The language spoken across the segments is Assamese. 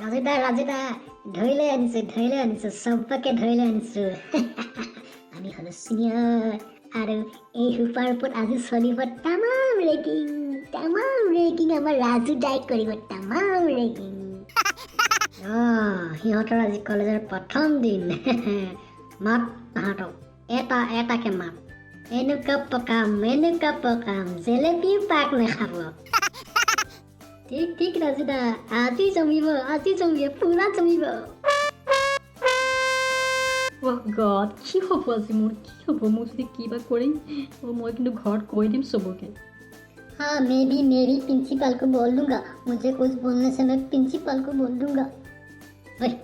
ৰাজুদা ধৰিলৈ আনিছো চবকে ধৰিলৈ আনিছো আমি হলো চিনিয়ৰ আৰু এই সোপাৰ ওপৰত আজি চলিব তামাম ৰেগিং আমাৰ ৰাজু দাই কৰিব তামাম ৰেগিং সিহঁতৰ আজি কলেজৰ প্ৰথম দিন মাত তাহাঁতক এটাকে মাত এনেকুৱা পকাম জেলেপিও পাক নাখাব ঠিক ৰাজুদা আজি জমিব পুৰা জমিব গড কি হ'ব আজি মোৰ কি হ'ব মোক যদি কিবা কৰিম মই কিন্তু ঘৰত কৈ দিম চবকে हाँ मैं भी प्रिंसिपल को बोल दूंगा मुझे कुछ बोलने से मैं प्रिंसिपल को बोल दूंगा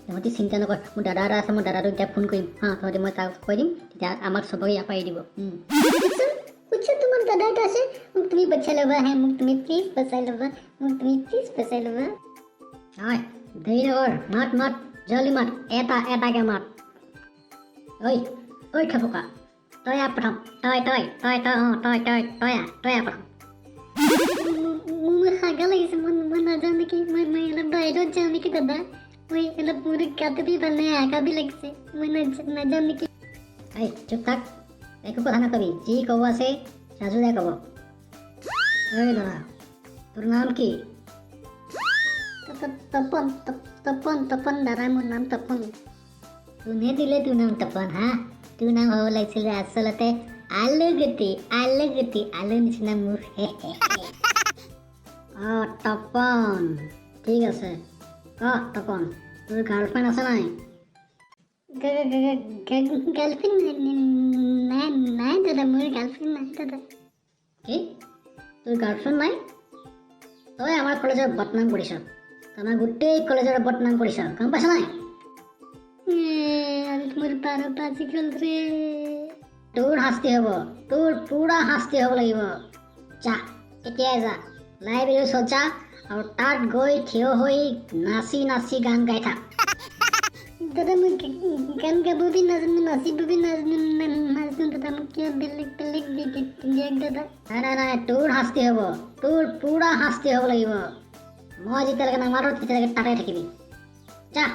তহঁতি চিন্তা নকৰ মোৰ দাদা এটা আছে মই দাদাটোক এতিয়া ফোন কৰিম তহঁতি মই তাক কৈ দিম তেতিয়া আমাক চবকে ইয়াৰ পৰা এৰি দিব कुछ তোমাৰ দাদা এটা আছে মোক তুমি বচাই ল'বা মোক তুমি প্লিজ বচাই ল'বা হয় দেৰি নকৰ মাত জলদি মাত এটাকে মাত ঐ খাপকা তই প্ৰথম তই প্ৰথম মোৰ হাগা লাগিছে মই নাযাওঁ নেকি মই অলপ বাহিৰত যাওঁ নেকি দাদা মই অলপ মোৰ গাটো বি ভাল নাই হাগা বি লাগিছে মই নাযাওঁ নেকি চুপ থাক একো কথা নকবি যি ক'ব আছে ৰাজুদাই ক'ব ঐ দাদা তোৰ নাম কি তপন দাদা মোৰ নাম তপন কোনে দিলে তোৰ নাম তপন তোৰ নাম হ'ব লাগিছিল আচলতে আলুগুটি আলু নিচিনা মুখ তপন ঠিক আছে তপন তোৰ গাৰ্লফ্ৰেণ্ড আছে নাই গাৰ্লফ্ৰেণ্ড নাই দাদা মোৰ গাৰ্লফ্ৰেণ্ড নাই দাদা কি তোৰ গাৰ্লফ্ৰেণ্ড নাই তই আমাৰ কলেজৰ বদনাম কৰিছ আমাৰ গোটেই কলেজৰ বদনাম কৰিছ গম পাইছ নাই মোৰ 12 বাজি গ'ল ৰে তোৰ শাস্তি হ'ব তোৰ পুৰা শাস্তি হ'ব লাগিব যা এতিয়াই যা লাইব্ৰেৰীৰ ওচৰত যা আৰু তাত গৈ থিয় হৈ নাচি গান গাই থাক দাদা মই গান গাব বি নাজানো নাচিব বি নাজানো দাদা মোক কিয় বেলেগ দিয়ক দাদা নাই তোৰ শাস্তি হ'ব তোৰ পুৰা শাস্তি হ'ব লাগিব মই যেতিয়ালৈকে নামাৰো তেতিয়ালৈকে তাতে থাকিবি যা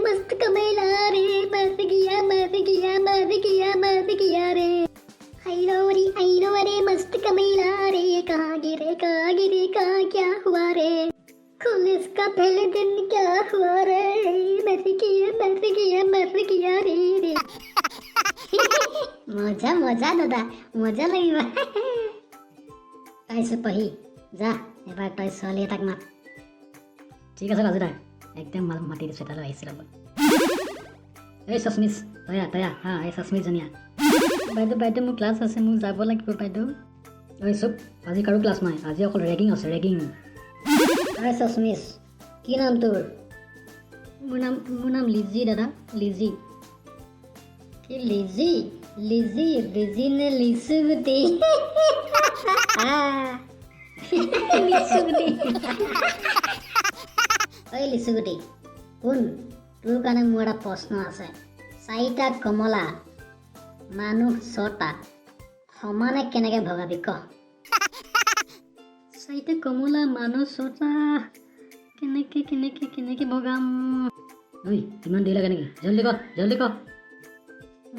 मस्त कमेला रे मर गया रे आईरो रे मस्त कमेला रे कहाँ गिरे कहाँ क्या हुआ रे कॉलेज का पहले दिन क्या हुआ रे मर गया रे मजा दादा मजा লাগিব তাইছে পহি যা এবাৰ তই ছোৱালী এটাক মাত ঠিক আছে ৰাজুদা একদম মাতি দিছোঁ তালৈ আহিছিল এই সস্মিছ তয়া এই সস্মিছ জনীয়া বাইদেউ মোৰ ক্লাছ আছে মোক যাব লাগিব বাইদেউ ঐ চুপ আজি কাৰো ক্লাছ নাই আজি অকল ৰেগিং আছে ৰেগিং এই সস্মিছ কি নাম তোৰ মোৰ নাম লিজি দাদা লিজি কি লিজি নে লিচুগুটি লিচুগুটি শুন তোৰ কাৰণে মোৰ এটা প্ৰশ্ন আছে 4টা কমলা মানুহ 6টা সমানে কেনেকে ভগাবি ক 4টা কমলা মানুহ 6টা কেনেকে ভগাম ঐ ইমান দেৰি লাগে নেকি জলদি ক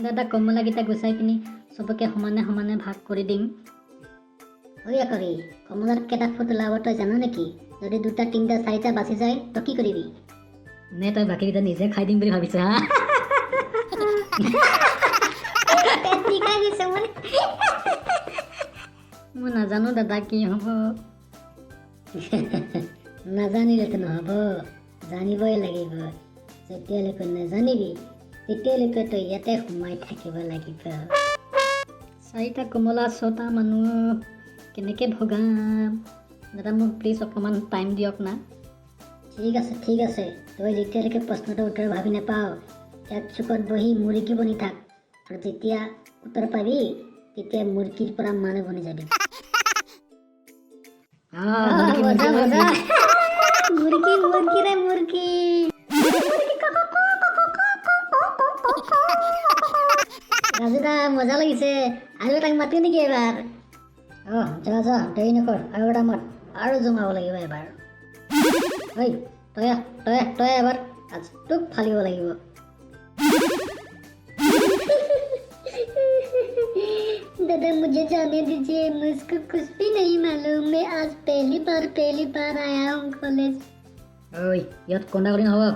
দাদা কমলাকেইটা গুচাই পিনি চবকে সমানে ভাগ কৰি দিম কৰি কমলাৰ কেইটা ফুট ওলাব তই জান নেকি যদি 2টা 3টা 4টা বাচি যায় তই কি কৰিবি নে তই বাকীকেইটা নিজে খাই দিম বুলি ভাবিছ মই নাজানো দাদা কি হ'ব নাজানিলেতো নহ'ব জানিবই লাগিব যেতিয়ালৈকে নাজানিবি তেতিয়ালৈকে তই ইয়াতে সোমাই থাকিব লাগিব 4টা কমলা 6টা মানুহ কেনেকে ভগাম দাদা মোক প্লিজ অকণমান টাইম দিয়ক না ঠিক আছে তই যেতিয়ালৈকে প্ৰশ্নটোৰ উত্তৰ ভাবি নাপাওঁ এক চুকত বহি মুৰ্গী বনি থাক আৰু যেতিয়া উত্তৰ পাবি তেতিয়া মুৰ্গীৰ পৰা মানুহ বনি যাবি মুৰ্গী ৰাজুদা মজা লাগিছে আৰু তাক মাতি নেকি এবাৰ যা যা দেৰি নকৰ আৰু এটা মাত আৰু জমাব লাগিব এবাৰ ঐ তই এবাৰ আজি তোক ফালিব লাগিব दादा मुझे जाने दीजिए मुझको कुछ भी नहीं मालूम मैं आज पहली बार आया हूँ कॉलेज ओए यार कोंडा करी हवा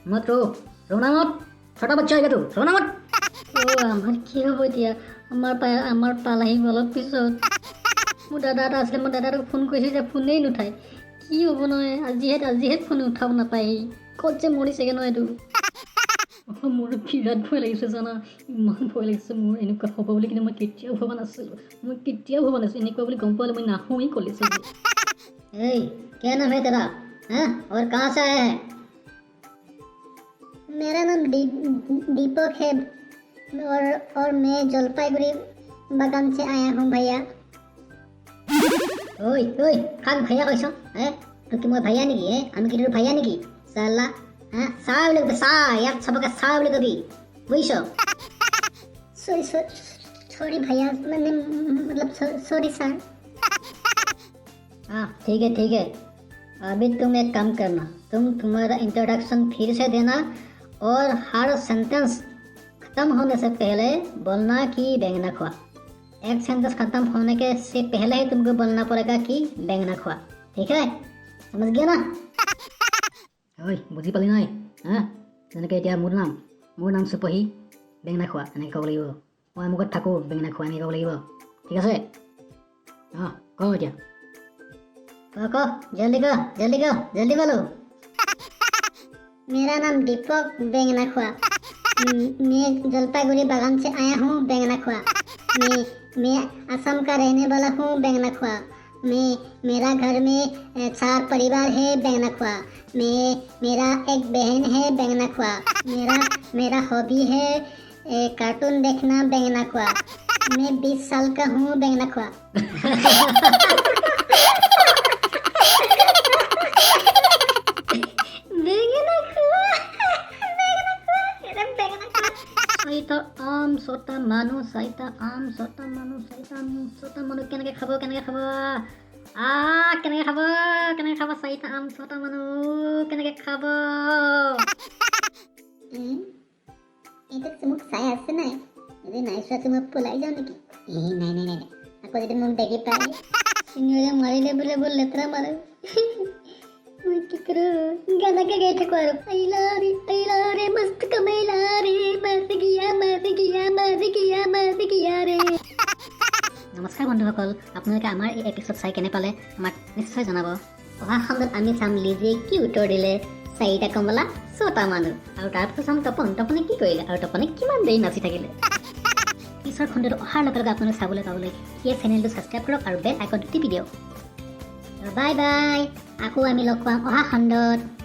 मत रोना मत छोटा बच्चा है तू रोना मत ओ আমার কি হ'ব এতিয়া আমাৰ পালাহি অলপ পিছত মোৰ দাদা এটা আছিলে মই দাদাটোক ফোন কৰিছিলোঁ যে ফোনেই নুঠায় কি হ'ব নহয় আজিহে ফোন উঠাব নাপায় ক'ত যে মৰিছেগৈ নহয় এইটো মোৰ বিৰাট ভয় লাগিছে জানা ইমান ভয় লাগিছে মোৰ এনেকুৱা হ'ব বুলি কিন্তু মই কেতিয়াও ভবা নাছিলোঁ এনেকুৱা বুলি গম পালে মই নাহোঁৱেই কলেজত ए क्या नाम है तेरा हैं और कहाँ से आया है मेरा नाम दीपक है और मैं जलपाईगुड़ी बागान से आया हूँ भैया ओए काक भैया कैसा है तो कि मैं भैया नहीं है हम कि भैया नहीं साला हाँ साहब लोग सा यार सबका साहब लोग भी वही सो सॉरी भैया मैंने मतलब सॉरी सर हाँ ठीक है अभी तुम एक काम करना तुम्हारा इंट्रोडक्शन फिर से देना और हर सेंटेंस खत्म होने से पहले बोलना कि बैंगना खुआ एक सेंटेंस खत्म होने के से पहले ही तुमको बोलना पड़ेगा कि बैंगना खुआ ठीक है समझ गया ना ओए बुझी पाली নাই হ্যাঁ যেনেকৈ এতিয়া মোৰ নাম চুপহি বেঙেনা খোৱা এনেকৈ ক'ব লাগিব মই আমুকত থাকোঁ বেঙেনা খোৱা এনেকৈ ক'ব লাগিব ঠিক আছে অঁ ক এতিয়া क जल्दी बोलो मेरा नाम दीपक बेंगना खुआ मैं जलपाईगुड़ी बागान से आया हूँ बेंगना खुआ मैं असम का रहने वाला हूँ बेंगना खुआ मेरा घर में 4 परिवार है बेंगना खुआ मेरा एक बहन है बेंगना खुआ मेरा हॉबी है कार्टून देखना बेंगना खुआ मैं 20 साल का हूँ बेंगना खुआ Saita am sota manu কেনেকৈ খাব কেনেকৈ খাব চাৰিটা আম ছটা মানুহ কেনেকৈ খাব এইটো মোক চাই আছে নাই যদি নাই চোৱাটো মই পলাই যাওঁ নেকি নাই আকৌ যদি মোক দেখি পায় চিনিয়ৰে মাৰিলে বোলে বৰ লেতেৰা মাৰে मैं क्या करूं गाना के गए थे को आइला रे मस्त कमेला रे मत गया रे नमस्कार बंधुসকল আপোনালোকে আমাৰ এই এপিসোড চাই কেনে পালে আমাক নিশ্চয় জনাব অহা খণ্ডত আমি চাম লিজিয়ে কি উত্তৰ দিলে চাৰিটা কমলা ছটা মানুহ আৰু তাৰপিছত চাম তপনে কি কৰিলে আৰু তপনে কিমান দেৰি নাচি থাকিলে পিছৰ খণ্ডত অহাৰ লগে লগে আপোনালোকে চাবলৈ পাবলৈ এই চেনেলটো ছাবস্ক্ৰাইব কৰক আৰু বেল আইকনটো টিপি দিয়ক বাই আকৌ আমি লগ পাম অহা খণ্ডত